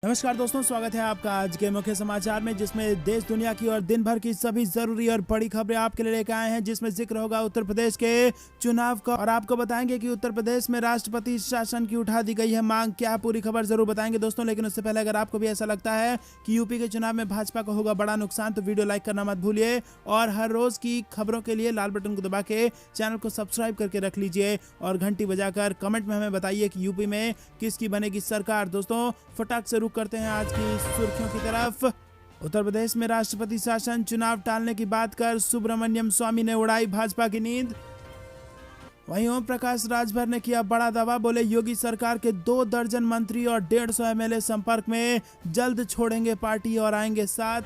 नमस्कार दोस्तों, स्वागत है आपका आज के मुख्य समाचार में, जिसमें देश दुनिया की और दिन भर की सभी जरूरी और बड़ी खबरें आपके लिए लेकर आए हैं। जिसमें जिक्र होगा उत्तर प्रदेश के चुनाव का और आपको बताएंगे कि उत्तर प्रदेश में राष्ट्रपति शासन की उठा दी गई है मांग। क्या पूरी खबर जरूर बताएंगे दोस्तों, लेकिन उससे पहले अगर आपको भी ऐसा लगता है कि यूपी के चुनाव में भाजपा को होगा बड़ा नुकसान तो वीडियो लाइक करना मत भूलिए और हर रोज की खबरों के लिए लाल बटन को दबा के चैनल को सब्सक्राइब करके रख लीजिए और घंटी बजाकर कमेंट में हमें बताइए कि यूपी में किसकी बनेगी सरकार। दोस्तों फटाक से रुक करते हैं आज की सुर्खियों की तरफ। उत्तर प्रदेश में राष्ट्रपति शासन चुनाव टालने की बात कर सुब्रमण्यम स्वामी ने उड़ाई भाजपा की नींद। वहीं ओम प्रकाश राजभर ने किया बड़ा दावा, बोले योगी सरकार के 2 दर्जन मंत्री और 150 एमएलए संपर्क में, जल्द छोड़ेंगे पार्टी और आएंगे साथ।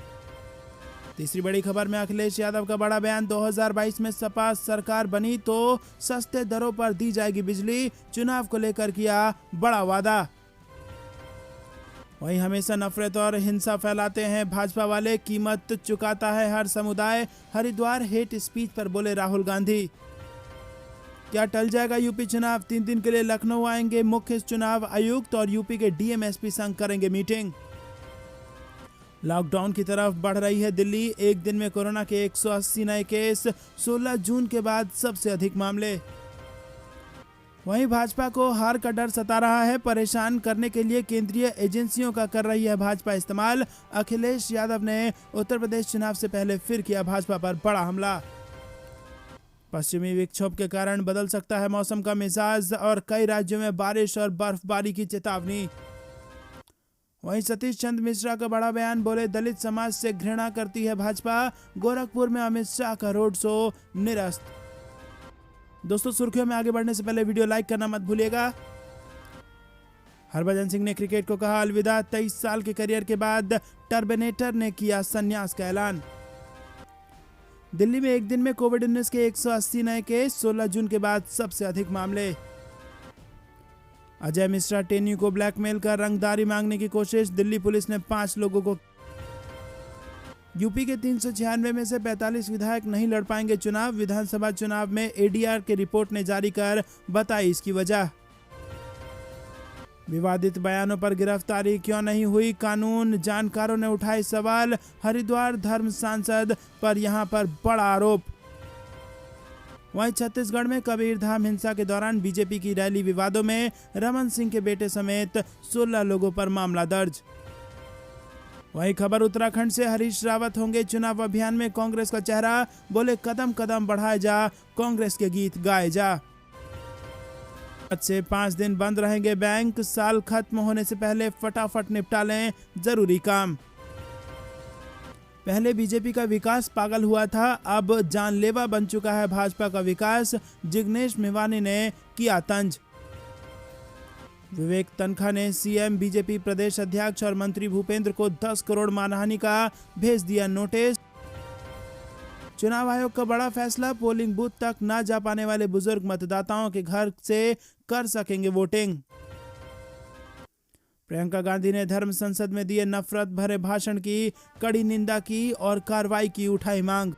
तीसरी बड़ी खबर में अखिलेश यादव का बड़ा बयान, 2022 में सपा सरकार बनी तो सस्ते दरों पर दी जाएगी बिजली, चुनाव को लेकर किया बड़ा वादा। वहीं हमेशा नफरत और हिंसा फैलाते हैं भाजपा वाले, कीमत चुकाता है हर समुदाय, हरिद्वार हेट स्पीच पर बोले राहुल गांधी। क्या टल जाएगा यूपी चुनाव, 3 दिन के लिए लखनऊ आएंगे मुख्य चुनाव आयुक्त और यूपी के डीएम-एसपी संग करेंगे मीटिंग। लॉकडाउन की तरफ बढ़ रही है दिल्ली, एक दिन में कोरोना के 180 नए केस, 16 जून के बाद सबसे अधिक मामले। वहीं भाजपा को हार का डर सता रहा है, परेशान करने के लिए केंद्रीय एजेंसियों का कर रही है भाजपा इस्तेमाल। अखिलेश यादव ने उत्तर प्रदेश चुनाव से पहले फिर किया भाजपा पर बड़ा हमला। पश्चिमी विक्षोभ के कारण बदल सकता है मौसम का मिजाज और कई राज्यों में बारिश और बर्फबारी की चेतावनी। वहीं सतीश चंद्र मिश्रा का बड़ा बयान, बोले दलित समाज से घृणा करती है भाजपा, गोरखपुर में अमित शाह का रोड शो निरस्त। दोस्तों सुर्खियों में आगे बढ़ने से पहले वीडियो लाइक करना मत भूलिएगा। हरभजन सिंह ने क्रिकेट को कहा अलविदा, 23 साल के करियर के बाद टर्मिनेटर ने किया संन्यास का ऐलान। दिल्ली में एक दिन में कोविड-19 के 180 नए केस, 16 जून के बाद सबसे अधिक मामले। अजय मिश्रा टेन्यू को ब्लैकमेल कर रंगदारी मांगने की कोशिश, दिल्ली पुलिस ने 5 लोगों को। यूपी के 396 में से 45 विधायक नहीं लड़ पाएंगे चुनाव, विधानसभा चुनाव में एडीआर की रिपोर्ट ने जारी कर बताई इसकी वजह। विवादित बयानों पर गिरफ्तारी क्यों नहीं हुई, कानून जानकारों ने उठाए सवाल, हरिद्वार धर्म सांसद पर यहां पर बड़ा आरोप। वहीं छत्तीसगढ़ में कबीरधाम हिंसा के दौरान बीजेपी की रैली विवादों में रमन सिंह के बेटे समेत 16 लोगों पर मामला दर्ज। वहीं खबर उत्तराखंड से, हरीश रावत होंगे चुनाव अभियान में कांग्रेस का चेहरा, बोले कदम कदम बढ़ाए जा, कांग्रेस के गीत गाए जा। आज से 5 दिन बंद रहेंगे बैंक, साल खत्म होने से पहले फटाफट निपटा लें जरूरी काम। पहले बीजेपी का विकास पागल हुआ था, अब जानलेवा बन चुका है भाजपा का विकास, जिग्नेश मेवानी ने किया तंज। विवेक तनखा ने सीएम, बीजेपी प्रदेश अध्यक्ष और मंत्री भूपेंद्र को 10 करोड़ मानहानि का भेज दिया नोटिस। चुनाव आयोग का बड़ा फैसला, पोलिंग बूथ तक न जा पाने वाले बुजुर्ग मतदाताओं के घर से कर सकेंगे वोटिंग। प्रियंका गांधी ने धर्म संसद में दिए नफरत भरे भाषण की कड़ी निंदा की और कार्रवाई की उठाई मांग।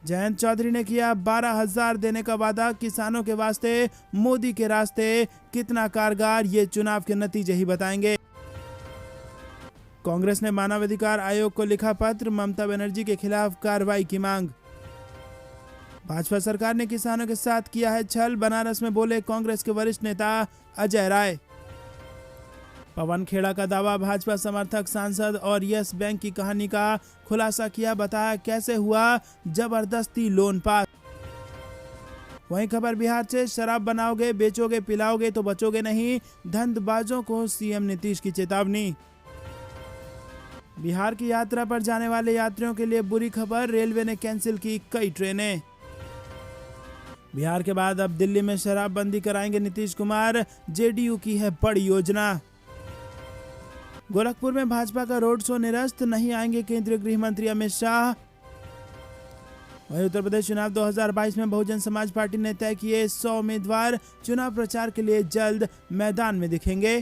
जयंत चौधरी ने किया 12,000 देने का वादा, किसानों के वास्ते मोदी के रास्ते कितना कारगर, ये चुनाव के नतीजे ही बताएंगे। कांग्रेस ने मानवाधिकार आयोग को लिखा पत्र, ममता बनर्जी के खिलाफ कार्रवाई की मांग। भाजपा सरकार ने किसानों के साथ किया है छल, बनारस में बोले कांग्रेस के वरिष्ठ नेता अजय राय। पवन खेड़ा का दावा, भाजपा समर्थक सांसद और यस बैंक की कहानी का खुलासा किया, बताया कैसे हुआ जबरदस्ती लोन पास। वहीं खबर बिहार से, शराब बनाओगे बेचोगे पिलाओगे तो बचोगे नहीं, धंधबाजों को सीएम नीतीश की चेतावनी। बिहार की यात्रा पर जाने वाले यात्रियों के लिए बुरी खबर, रेलवे ने कैंसिल की कई ट्रेनें। बिहार के बाद अब दिल्ली में शराबबंदी कराएंगे नीतीश कुमार, जेडीयू की है बड़ी योजना। गोरखपुर में भाजपा का रोड शो निरस्त, नहीं आएंगे केंद्रीय गृह मंत्री अमित शाह। वहीं उत्तर प्रदेश चुनाव 2022 में बहुजन समाज पार्टी ने तय किए 100 उम्मीदवार, चुनाव प्रचार के लिए जल्द मैदान में दिखेंगे।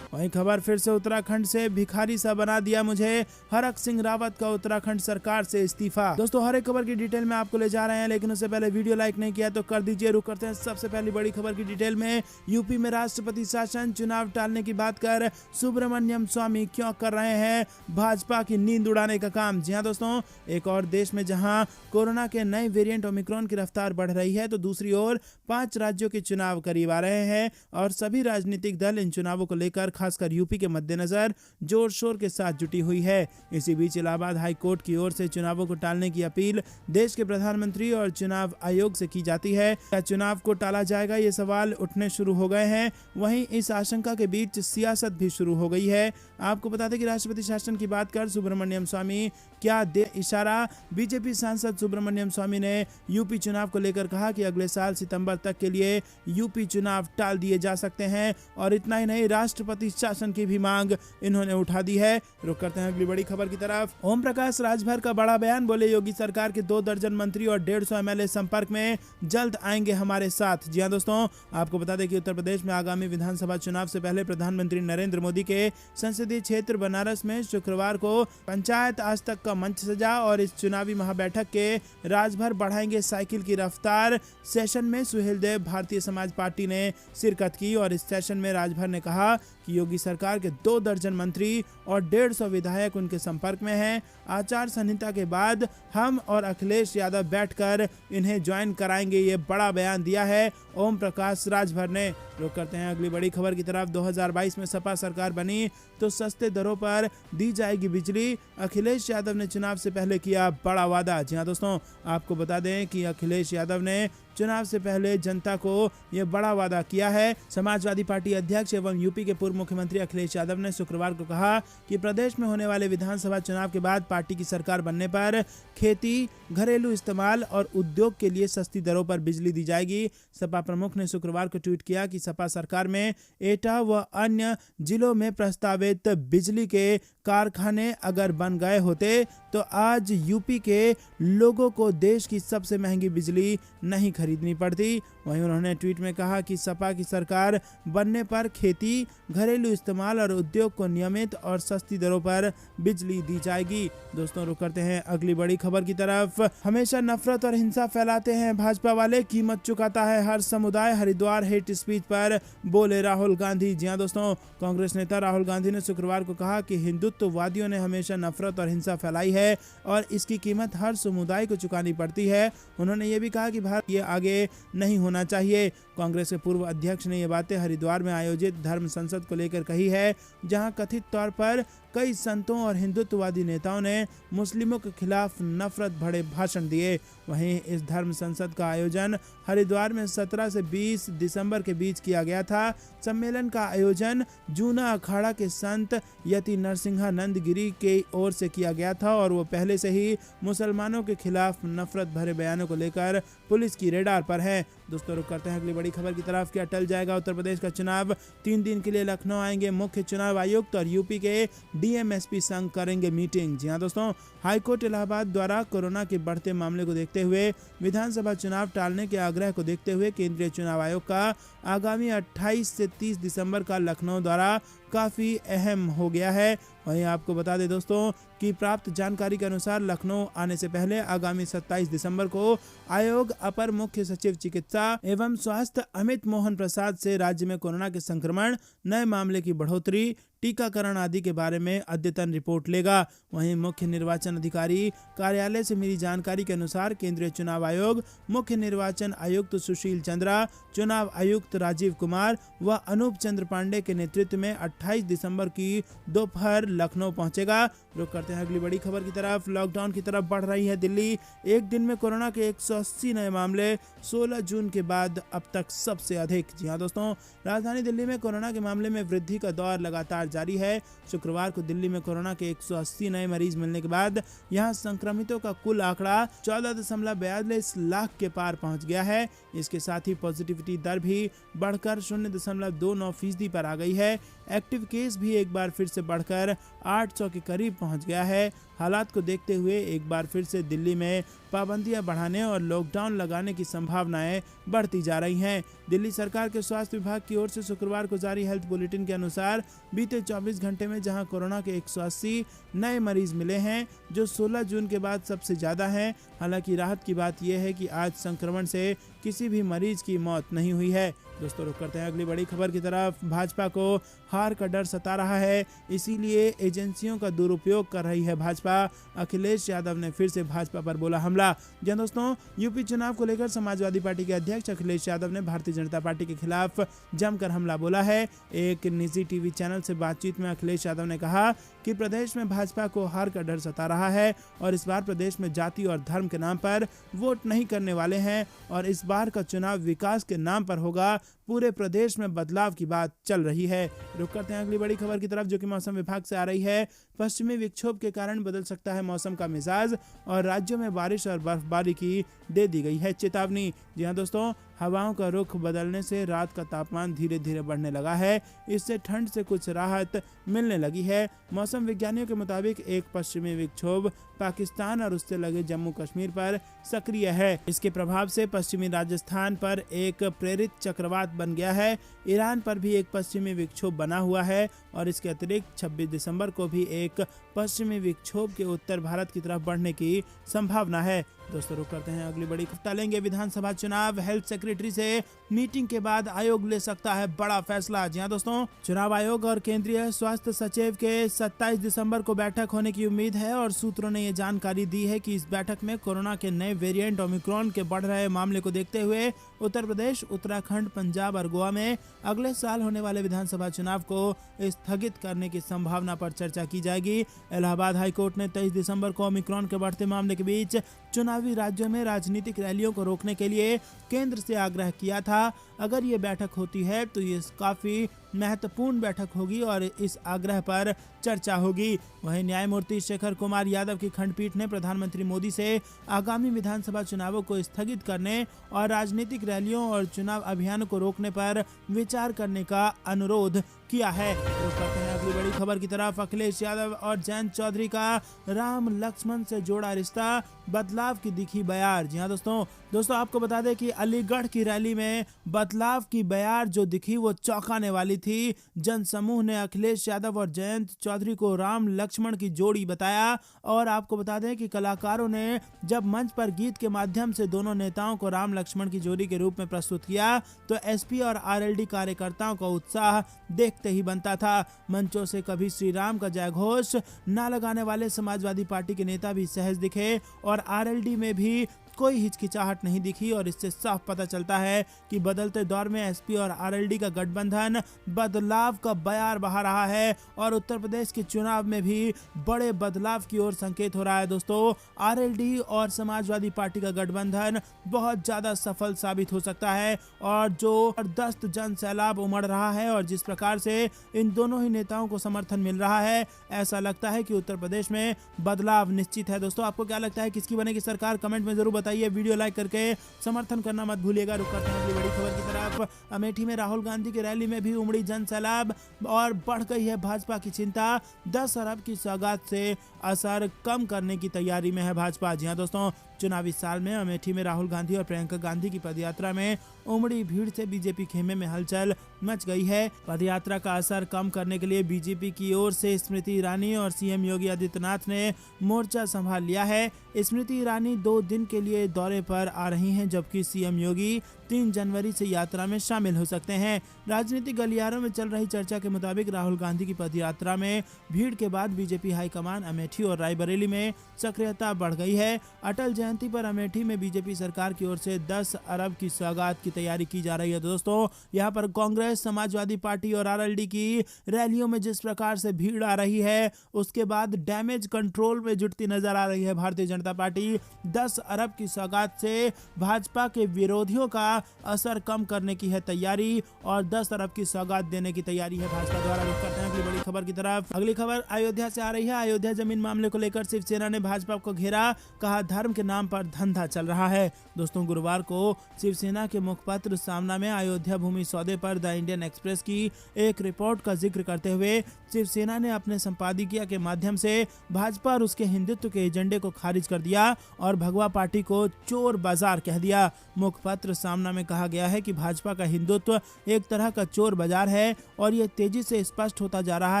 वहीं खबर फिर से उत्तराखंड से, भिखारी सा बना दिया मुझे हरक सिंह रावत का उत्तराखंड सरकार से इस्तीफा। दोस्तों हर एक खबर की डिटेल में आपको ले जा रहे हैं, लेकिन उससे पहले वीडियो लाइक नहीं किया तो कर दीजिए। रुक करते हैं सबसे पहली बड़ी खबर की डिटेल में। यूपी में राष्ट्रपति शासन, चुनाव टालने की बात कर सुब्रमण्यम स्वामी क्यों कर रहे हैं भाजपा की नींद उड़ाने का काम। जी हाँ दोस्तों, एक और देश में जहां कोरोना के नए वेरिएंट ओमिक्रॉन की रफ्तार बढ़ रही है, तो दूसरी ओर 5 राज्यों के चुनाव करीब आ रहे हैं और सभी राजनीतिक दल इन चुनावों को लेकर खासकर यूपी के मद्देनजर जोर शोर के साथ जुटी हुई है। इसी बीच इलाहाबाद हाई कोर्ट की ओर से चुनावों को टालने की अपील देश के प्रधानमंत्री और चुनाव आयोग से की जाती है। क्या चुनाव को टाला जाएगा, ये सवाल उठने शुरू हो गए हैं। वहीं इस आशंका के बीच सियासत भी शुरू हो गई है। आपको बता दें कि राष्ट्रपति शासन की बात कर सुब्रमण्यम स्वामी क्या दे इशारा। बीजेपी सांसद सुब्रमण्यम स्वामी ने यूपी चुनाव को लेकर कहा कि अगले साल सितंबर तक के लिए यूपी चुनाव टाल दिए जा सकते हैं और इतना ही नहीं, राष्ट्रपति शासन की भी मांग इन्होंने उठा दी है। रुक करते हैं अगली बड़ी खबर की तरफ। ओम प्रकाश राजभर का बड़ा बयान, बोले योगी सरकार के 2 दर्जन मंत्री और 150 एमएलए संपर्क में, जल्द आएंगे हमारे साथ। जी हाँ दोस्तों, आपको बता दें कि उत्तर प्रदेश में आगामी विधानसभा चुनाव से पहले प्रधानमंत्री नरेंद्र मोदी के संसदीय क्षेत्र बनारस में शुक्रवार को पंचायत आज तक का मंच सजा और इस चुनावी महाबैठक के राजभर बढ़ाएंगे साइकिल की रफ्तार सेशन में सुहेलदेव भारतीय समाज पार्टी ने शिरकत की और इस सेशन में राजभर ने कहा कि योगी सरकार के 2 दर्जन मंत्री और 150 विधायक उनके संपर्क में हैं। आचार संहिता के बाद हम और अखिलेश यादव बैठकर इन्हें ज्वाइन कराएंगे, ये बड़ा बयान दिया है ओम प्रकाश राजभर ने। रुक करते हैं अगली बड़ी खबर की तरफ। 2022 में सपा सरकार बनी तो सस्ते दरों पर दी जाएगी बिजली, अखिलेश यादव ने चुनाव से पहले किया बड़ा वादा। जी हाँ दोस्तों, आपको बता दें कि अखिलेश यादव ने चुनाव से पहले जनता को यह बड़ा वादा किया है। समाजवादी पार्टी अध्यक्ष एवं यूपी के पूर्व मुख्यमंत्री अखिलेश यादव ने शुक्रवार को कहा कि प्रदेश में होने वाले विधानसभा चुनाव के बाद पार्टी की सरकार बनने पर खेती, घरेलू इस्तेमाल और उद्योग के लिए सस्ती दरों पर बिजली दी जाएगी। सपा प्रमुख ने शुक्रवार को ट्वीट किया कि सपा सरकार में एटा व अन्य जिलों में प्रस्तावित बिजली के कारखाने अगर बन गए होते तो आज यूपी के लोगों को देश की सबसे महंगी बिजली नहीं खरीदनी पड़ती। वहीं उन्होंने ट्वीट में कहा कि सपा की सरकार बनने पर खेती, घरेलू इस्तेमाल और उद्योग को नियमित और सस्ती दरों पर बिजली दी जाएगी। दोस्तों रुक करते हैं अगली बड़ी खबर की तरफ। हमेशा नफरत और हिंसा फैलाते हैं भाजपा वाले, कीमत चुकाता है हर समुदाय, हरिद्वार हेट स्पीच पर बोले राहुल गांधी। जी हाँ दोस्तों, कांग्रेस नेता राहुल गांधी ने शुक्रवार को कहा कि हिंदुत्ववादियों ने हमेशा नफरत और हिंसा फैलाई है और इसकी कीमत हर समुदाय को चुकानी पड़ती है। उन्होंने ये भी कहा कि भारत ये आगे नहीं होना चाहिए। कांग्रेस के पूर्व अध्यक्ष ने ये बातें हरिद्वार में आयोजित धर्म संसद को लेकर कही है, जहां कथित तौर पर कई संतों और हिंदुत्ववादी नेताओं ने मुस्लिमों के खिलाफ नफरत भरे भाषण दिए। वहीं इस धर्म संसद का आयोजन हरिद्वार में 17 से 20 दिसंबर के बीच किया गया था। सम्मेलन का आयोजन जूना अखाड़ा के संत यति नरसिंहानंद गिरी की ओर से किया गया था और वो पहले से ही मुसलमानों के खिलाफ नफरत भरे बयानों को लेकर पुलिस की रेडार पर है। दोस्तों रुक करते हैं अगली बड़ी खबर की तरफ। क्या टल जाएगा उत्तर प्रदेश का चुनाव? 3 दिन के लिए लखनऊ आएंगे मुख्य चुनाव आयुक्त और यूपी के डीएमएसपी संघ करेंगे मीटिंग। जी हाँ दोस्तों, हाईकोर्ट इलाहाबाद द्वारा कोरोना के बढ़ते मामले को देखते हुए विधानसभा चुनाव टालने के आग्रह को देखते हुए केंद्रीय चुनाव आयोग का आगामी 28 से 30 दिसंबर का लखनऊ दौरा काफी अहम हो गया है। वहीं आपको बता दें दोस्तों कि प्राप्त जानकारी के अनुसार लखनऊ आने से पहले आगामी 27 दिसंबर को आयोग अपर मुख्य सचिव चिकित्सा एवं स्वास्थ्य अमित मोहन प्रसाद से राज्य में कोरोना के संक्रमण, नए मामले की बढ़ोतरी, टीकाकरण आदि के बारे में अद्यतन रिपोर्ट लेगा। वहीं मुख्य निर्वाचन अधिकारी कार्यालय से मिली जानकारी के अनुसार केंद्रीय चुनाव आयोग मुख्य निर्वाचन आयुक्त सुशील चंद्रा, चुनाव आयुक्त राजीव कुमार व अनूप चंद्र पांडे के नेतृत्व में 28 दिसंबर की दोपहर लखनऊ पहुंचेगा। रुक करते हैं अगली बड़ी खबर की तरफ। लॉकडाउन की तरफ बढ़ रही है दिल्ली। एक दिन में कोरोना के 180 नए मामले, 16 जून के बाद अब तक सबसे अधिक। जी हाँ दोस्तों, राजधानी दिल्ली में कोरोना के मामले में वृद्धि का दौर लगातार जारी है। शुक्रवार को दिल्ली में कोरोना के 180 नए मरीज मिलने के बाद यहां संक्रमितों का कुल आंकड़ा 14.42 लाख के पार पहुंच गया है। इसके साथ ही पॉजिटिविटी दर भी बढ़कर 0.29% पर आ गई है। एक्टिव केस भी एक बार फिर से बढ़कर 800 के करीब पहुंच गया है। हालात को देखते हुए एक बार फिर से दिल्ली में पाबंदियां बढ़ाने और लॉकडाउन लगाने की संभावनाएं बढ़ती जा रही हैं। दिल्ली सरकार के स्वास्थ्य विभाग की ओर से शुक्रवार को जारी हेल्थ बुलेटिन के अनुसार बीते 24 घंटे में जहां कोरोना के 180 नए मरीज मिले हैं, जो 16 जून के बाद सबसे ज्यादा हैं। हालांकि राहत की बात यह है कि आज संक्रमण से किसी भी मरीज की मौत नहीं हुई है। दोस्तों, रुक करते हैं अगली बड़ी खबर की तरफ। भाजपा को हार का डर सता रहा है, इसीलिए एजेंसियों का दुरुपयोग कर रही है भाजपा। अखिलेश यादव ने फिर से भाजपा पर बोला हमला। जी दोस्तों, यूपी चुनाव को लेकर समाजवादी पार्टी के अध्यक्ष अखिलेश यादव ने भारतीय जनता पार्टी के खिलाफ जमकर हमला बोला है। एक निजी टीवी चैनल से बातचीत में अखिलेश यादव ने कहा कि प्रदेश में भाजपा को हार का डर सता रहा है और इस बार प्रदेश में जाति और धर्म के नाम पर वोट नहीं करने वाले हैं और इस बार का चुनाव विकास के नाम पर होगा। पूरे प्रदेश में बदलाव की बात चल रही है। रुक करते हैं अगली बड़ी खबर की तरफ, जो कि मौसम विभाग से आ रही है। पश्चिमी विक्षोभ के कारण बदल सकता है मौसम का मिजाज और राज्यों में बारिश और बर्फबारी की दे दी गई है चेतावनी। जी हाँ दोस्तों, हवाओं का रुख बदलने से रात का तापमान धीरे धीरे बढ़ने लगा है। इससे ठंड से कुछ राहत मिलने लगी है। मौसम विज्ञानियों के मुताबिक एक पश्चिमी विक्षोभ पाकिस्तान और उससे लगे जम्मू कश्मीर पर सक्रिय है। इसके प्रभाव से पश्चिमी राजस्थान पर एक प्रेरित चक्रवात बन गया है। ईरान पर भी एक पश्चिमी विक्षोभ बना हुआ है और इसके अतिरिक्त 26 दिसंबर को भी एक पश्चिमी विक्षोभ के उत्तर भारत की तरफ बढ़ने की संभावना है। दोस्तों, रुक करते हैं अगली बड़ी खबर। लेंगे विधानसभा चुनाव, हेल्थ सेक्रेटरी से मीटिंग के बाद आयोग ले सकता है बड़ा फैसला। जी हाँ दोस्तों, चुनाव आयोग और केंद्रीय स्वास्थ्य सचिव के 27 दिसंबर को बैठक होने की उम्मीद है और सूत्रों ने ये जानकारी दी है कि इस बैठक में कोरोना के नए वेरिएंट ओमिक्रॉन के बढ़ रहे मामले को देखते हुए उत्तर प्रदेश, उत्तराखंड, पंजाब और गोवा में अगले साल होने वाले विधानसभा चुनाव को स्थगित करने की संभावना पर चर्चा की जाएगी। इलाहाबाद हाईकोर्ट ने 23 दिसंबर को ओमिक्रॉन के बढ़ते मामले के बीच चुनावी राज्यों में राजनीतिक रैलियों को रोकने के लिए केंद्र से आग्रह किया था। अगर ये बैठक होती है तो ये काफी महत्वपूर्ण बैठक होगी और इस आग्रह पर चर्चा होगी। वहीं न्यायमूर्ति शेखर कुमार यादव की खंडपीठ ने प्रधानमंत्री मोदी से आगामी विधानसभा चुनावों को स्थगित करने और राजनीतिक रैलियों और चुनाव अभियान को रोकने पर विचार करने का अनुरोध किया है। अगली बड़ी खबर की तरफ, अखिलेश यादव और जयंत चौधरी का राम लक्ष्मण से जोड़ा रिश्ता, बदलाव की दिखी बयार। जी हाँ दोस्तों आपको बता दें कि अलीगढ़ की रैली में बदलाव की बयार जो दिखी वो चौंकाने वाली थी। जनसमूह ने अखिलेश यादव और जयंत चौधरी को राम लक्ष्मण की जोड़ी बताया और आपको बता दें कि कलाकारों ने जब मंच पर गीत के माध्यम से दोनों नेताओं को राम लक्ष्मण की जोड़ी के रूप में प्रस्तुत किया तो एसपी और आरएलडी कार्यकर्ताओं का उत्साह देखते ही बनता था। मंचों से कभी श्री राम का जय घोष न लगाने वाले समाजवादी पार्टी के नेता भी सहज दिखे और आरएलडी में भी कोई हिचकिचाहट नहीं दिखी और इससे साफ पता चलता है कि बदलते दौर में एसपी और आरएलडी का गठबंधन बदलाव का बयार बहा रहा है और उत्तर प्रदेश के चुनाव में भी बड़े बदलाव की ओर संकेत हो रहा है। दोस्तों, आरएलडी और समाजवादी पार्टी का गठबंधन बहुत ज्यादा सफल साबित हो सकता है और जो जबरदस्त जन सैलाब उमड़ रहा है और जिस प्रकार से इन दोनों ही नेताओं को समर्थन मिल रहा है, ऐसा लगता है कि उत्तर प्रदेश में बदलाव निश्चित है। दोस्तों, आपको क्या लगता है किसकी बनेगी सरकार? कमेंट में जरूर बताइए। वीडियो लाइक करके समर्थन करना मत भूलिएगा। रुक करते हैं अगली बड़ी खबर की तरफ। अमेठी में राहुल गांधी की रैली में भी उमड़ी जन सैलाब और बढ़ गई है भाजपा की चिंता। 10 अरब की सौगात से असर कम करने की तैयारी में है भाजपा। जी हाँ दोस्तों, चुनावी साल में अमेठी में राहुल गांधी और प्रियंका गांधी की पदयात्रा में उमड़ी भीड़ से बीजेपी खेमे में हलचल मच गई है। पदयात्रा का असर कम करने के लिए बीजेपी की ओर से स्मृति ईरानी और सीएम योगी आदित्यनाथ ने मोर्चा संभाल लिया है। स्मृति ईरानी 2 दिन के लिए दौरे पर आ रही हैं, जबकि सीएम योगी 3 जनवरी से यात्रा में शामिल हो सकते हैं। राजनीतिक गलियारों में चल रही चर्चा के मुताबिक राहुल गांधी की पदयात्रा में भीड़ के बाद बीजेपी हाईकमान अमेठी और रायबरेली में सक्रियता बढ़ गई है। अटल जयंती पर अमेठी में बीजेपी सरकार की ओर से 10 अरब की सौगात की तैयारी की जा रही है। दोस्तों, यहाँ पर कांग्रेस, समाजवादी पार्टी और आरएलडी की रैलियों में जिस प्रकार से भीड़ आ रही है, उसके बाद डैमेज कंट्रोल में जुटती नजर आ रही है भारतीय जनता पार्टी। 10 अरब की सौगात से भाजपा के विरोधियों का असर कम करने की है तैयारी और 10 अरब की सौगात देने की तैयारी है भाजपा द्वारा। रुक करते हैं अगली बड़ी खबर की तरफ। अगली खबर अयोध्या से आ रही है। अयोध्या जमीन मामले को लेकर शिवसेना ने भाजपा को घेरा, कहा धर्म के नाम नाम पर धंधा चल रहा है। दोस्तों, गुरुवार को शिवसेना के मुखपत्र सामना में अयोध्या भूमि सौदे पर द इंडियन एक्सप्रेस की एक रिपोर्ट का जिक्र करते हुए शिवसेना ने अपने संपादकीय के माध्यम से भाजपा और उसके हिंदुत्व के एजेंडे को खारिज कर दिया और भगवा पार्टी को चोर बाजार कह दिया। मुखपत्र सामना में कहा गया है कि भाजपा का हिंदुत्व एक तरह का चोर बाजार है और ये तेजी से स्पष्ट होता जा रहा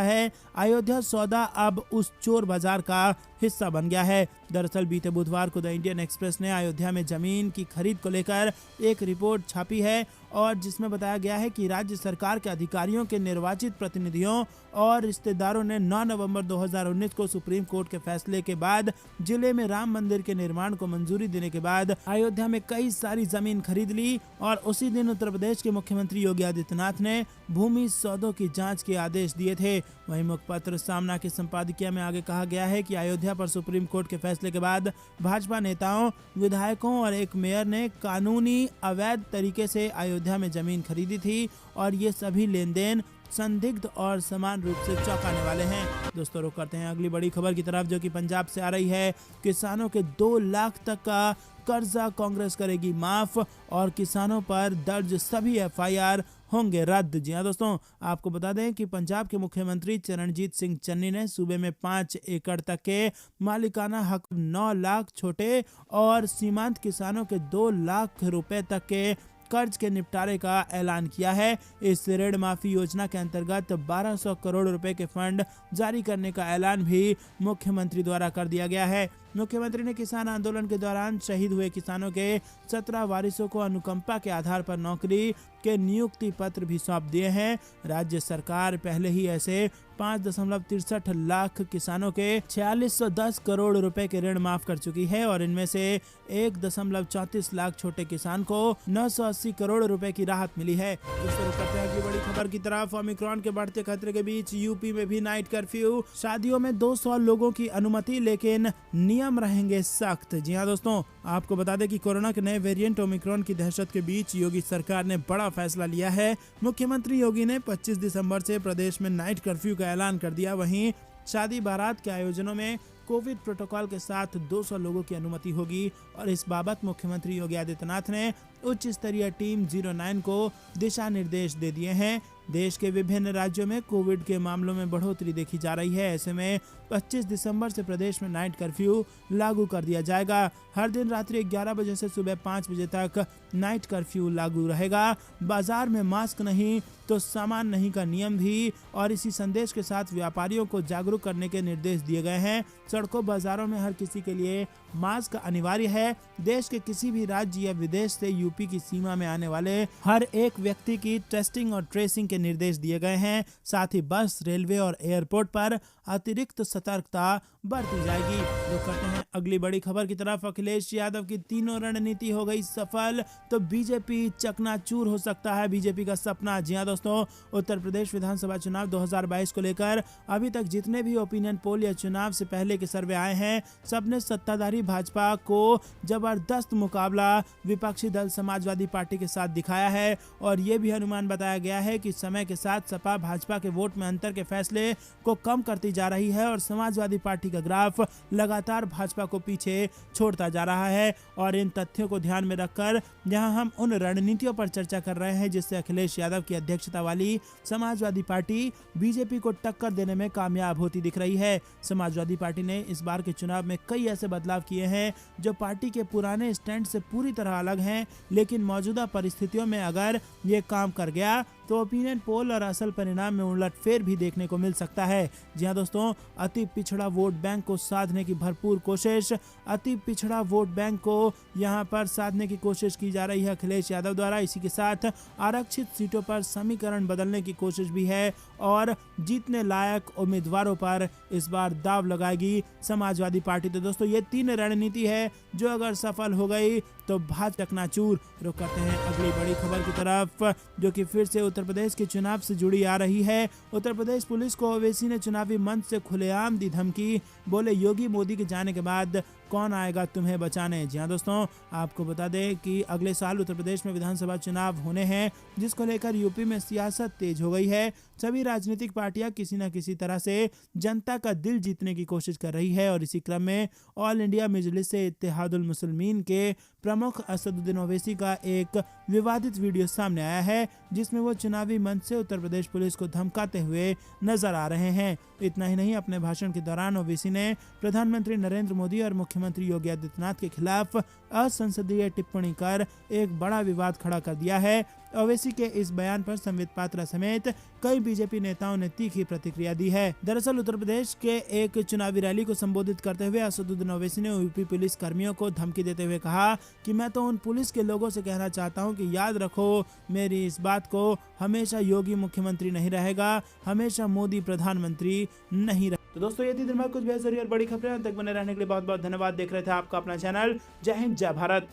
है। अयोध्या सौदा अब उस चोर बाजार का हिस्सा बन गया है। दरअसल बीते बुधवार को द इंडियन एक्सप्रेस ने अयोध्या में जमीन की खरीद को लेकर एक रिपोर्ट छापी है और जिसमें बताया गया है कि राज्य सरकार के अधिकारियों के निर्वाचित प्रतिनिधियों और रिश्तेदारों ने 9 नवंबर 2019 को सुप्रीम कोर्ट के फैसले के बाद जिले में राम मंदिर के निर्माण को मंजूरी देने के बाद अयोध्या में कई सारी जमीन खरीद ली और उसी दिन उत्तर प्रदेश के मुख्यमंत्री योगी आदित्यनाथ ने भूमि सौदों की जांच के आदेश दिए थे। वहीं मुखपत्र सामना के संपादकीय में आगे कहा गया है कि अयोध्या पर सुप्रीम कोर्ट के फैसले के बाद भाजपा नेताओं, विधायकों और एक मेयर ने कानूनी अवैध तरीके से अयोध्या में जमीन खरीदी थी और ये सभी लेन देन संदिग्ध और समान रूप से चौंकाने वाले हैं। दोस्तों, रुक करते हैं अगली बड़ी खबर की तरफ, जो कि पंजाब से आ रही है। किसानों के 2 लाख तक का कर्जा कांग्रेस करेगी माफ और किसानों पर दर्ज सभी एफआईआर होंगे रद्द। जी हां दोस्तों, आपको बता दें कि पंजाब के मुख्यमंत्री चरणजीत सिंह चन्नी ने सूबे में 5 एकड़ तक के मालिकाना हक 9 लाख छोटे और सीमांत किसानों के 2 लाख रुपए तक के कर्ज के निपटारे का ऐलान किया है। इस ऋण माफी योजना के अंतर्गत 1200 करोड़ रुपए के फंड जारी करने का ऐलान भी मुख्यमंत्री द्वारा कर दिया गया है। मुख्यमंत्री ने किसान आंदोलन के दौरान शहीद हुए किसानों के 17 वारिसों को अनुकंपा के आधार पर नौकरी के नियुक्ति पत्र भी सौंप दिए हैं। राज्य सरकार पहले ही ऐसे 5.63 लाख किसानों के 4610 करोड़ रुपए के ऋण माफ कर चुकी है और इनमें से 1.34 लाख छोटे किसान को 980 करोड़ रुपए की राहत मिली है। दोस्तों, करते हैं अगली बड़ी खबर की तरफ। ओमिक्रॉन के बढ़ते खतरे के बीच यूपी में भी नाइट कर्फ्यू, शादियों में 200 लोगों की अनुमति लेकिन नियम रहेंगे सख्त। जी हां दोस्तों, आपको बता दें कि कोरोना के नए वेरिएंट ओमिक्रॉन की दहशत के बीच योगी सरकार ने बड़ा फैसला लिया है। मुख्यमंत्री योगी ने 25 दिसंबर से प्रदेश में नाइट कर्फ्यू का ऐलान कर दिया। वहीं शादी बारात के आयोजनों में कोविड प्रोटोकॉल के साथ 200 लोगों की अनुमति होगी और इस बाबत मुख्यमंत्री योगी आदित्यनाथ ने उच्च स्तरीय टीम 09 को दिशा निर्देश दे दिए हैं। देश के विभिन्न राज्यों में कोविड के मामलों में बढ़ोतरी देखी जा रही है। ऐसे में 25 दिसंबर से प्रदेश में नाइट कर्फ्यू लागू कर दिया जाएगा। हर दिन रात्रि 11 बजे से सुबह 5 बजे तक नाइट कर्फ्यू लागू रहेगा। बाजार में मास्क नहीं तो सामान नहीं का नियम भी और इसी संदेश के साथ व्यापारियों को जागरूक करने के निर्देश दिए गए हैं। सड़कों बाजारों में हर किसी के लिए मास्क अनिवार्य है। देश के किसी भी राज्य या विदेश से यूपी की सीमा में आने वाले हर एक व्यक्ति की टेस्टिंग और ट्रेसिंग के निर्देश दिए गए हैं। साथ ही बस, रेलवे और एयरपोर्ट पर अतिरिक्त सतर्कता बरती जाएगी। जो करते हैं अगली बड़ी खबर की तरफ। अखिलेश यादव की तीनों रणनीति हो गई सफल तो बीजेपी चकनाचूर हो सकता है बीजेपी का सपना। जी हां दोस्तों, उत्तर प्रदेश विधानसभा चुनाव 2022 को लेकर अभी तक जितने भी ओपिनियन पोल या चुनाव से पहले के सर्वे आए हैं, सबने सत्ताधारी भाजपा को जबरदस्त मुकाबला विपक्षी दल समाजवादी पार्टी के साथ दिखाया है और ये भी अनुमान बताया गया है कि समय के साथ सपा भाजपा के वोट में अंतर के फैसले को कम करती जा रही है और समाजवादी पार्टी का ग्राफ लगातार भाजपा को पीछे छोड़ता जा रहा है। और इन तथ्यों को ध्यान में रखकर जहां हम उन रणनीतियों पर चर्चा कर रहे हैं जिससे अखिलेश यादव की अध्यक्षता वाली समाजवादी पार्टी बीजेपी को टक्कर देने में कामयाब होती दिख रही है। समाजवादी पार्टी ने इस बार के चुनाव में कई ऐसे बदलाव किए हैं जो पार्टी के पुराने स्टैंड से पूरी तरह अलग हैं, लेकिन मौजूदा परिस्थितियों में अगर ये काम कर गया तो ओपिनियन पोल और असल परिणाम में उलटफेर भी देखने को मिल सकता है। जी हां दोस्तों, अति पिछड़ा वोट बैंक को साधने की भरपूर कोशिश, अति पिछड़ा वोट बैंक को यहां पर साधने की कोशिश की जा रही है अखिलेश यादव द्वारा। इसी के साथ आरक्षित सीटों पर समीकरण बदलने की कोशिश भी है और जीतने लायक उम्मीदवारों पर इस बार दाव लगाएगी समाजवादी पार्टी। तो दोस्तों, ये 3 रणनीति है जो अगर सफल हो गई तो भाजपा चकनाचूर। रुक करते हैं अगली बड़ी खबर की तरफ, जो कि फिर से उत्तर प्रदेश के चुनाव से जुड़ी आ रही है। उत्तर प्रदेश पुलिस को ओवैसी ने चुनावी मंच से खुलेआम दी धमकी। बोले, योगी मोदी के जाने के बाद कौन आएगा तुम्हें बचाने। जी हाँ दोस्तों, आपको बता दें कि अगले साल उत्तर प्रदेश में विधानसभा चुनाव होने हैं, जिसको लेकर यूपी में सियासत तेज हो गई है। सभी राजनीतिक पार्टियां किसी न किसी तरह से जनता का दिल जीतने की कोशिश कर रही है और इसी क्रम में ऑल इंडिया मजलिस इत्तेहादुल मुस्लिमीन के प्रमुख असदुद्दीन ओवैसी का एक विवादित वीडियो सामने आया है, जिसमें वो चुनावी मंच से उत्तर प्रदेश पुलिस को धमकाते हुए नजर आ रहे हैं। इतना ही नहीं, अपने भाषण के दौरान ओवैसी ने प्रधानमंत्री नरेंद्र मोदी और मुख्यमंत्री योगी आदित्यनाथ के खिलाफ असंसदीय टिप्पणी कर एक बड़ा विवाद खड़ा कर दिया है। ओवैसी के इस बयान पर संबित पात्रा समेत कई बीजेपी नेताओं ने तीखी प्रतिक्रिया दी है। दरअसल उत्तर प्रदेश के एक चुनावी रैली को संबोधित करते हुए असदुद्दीन ओवैसी ने यूपी पुलिस कर्मियों को धमकी देते हुए कहा कि मैं तो उन पुलिस के लोगों से कहना चाहता हूं कि याद रखो मेरी इस बात को, हमेशा योगी मुख्यमंत्री नहीं रहेगा, हमेशा मोदी प्रधानमंत्री नहीं रहेगा। तो दोस्तों, ये थी दिन भर कुछ बेहतरीन और बड़ी खबरें। तक बने रहने के लिए बहुत बहुत धन्यवाद। देख रहे थे आपका अपना चैनल जय हिंद जय भारत।